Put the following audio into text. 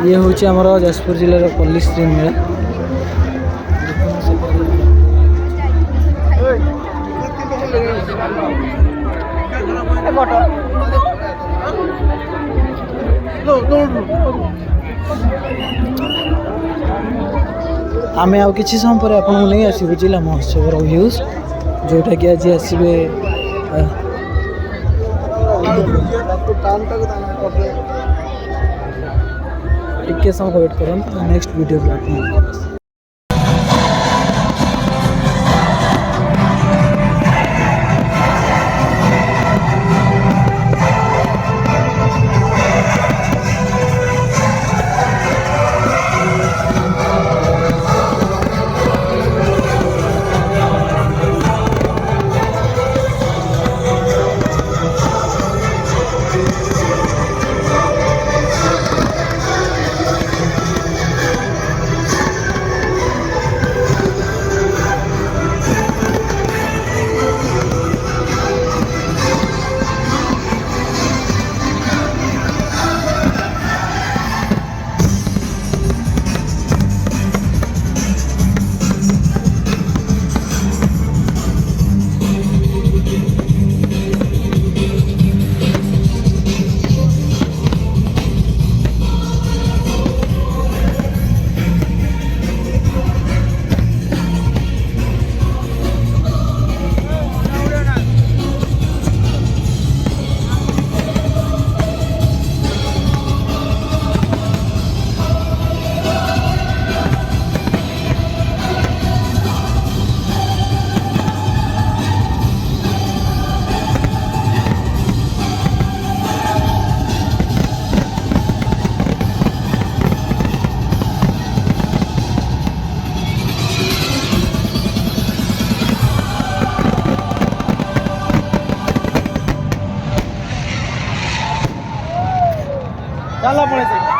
ये हूँ आमर जाजपुर जिलार पल्लीश्री मेला आम आ कि समय पर आपको नहीं आसबू जिला महोत्सव व्यूज जोटा कि आज आसवे टिके समय वेट कर नेक्स्ट वीडियो चला पड़े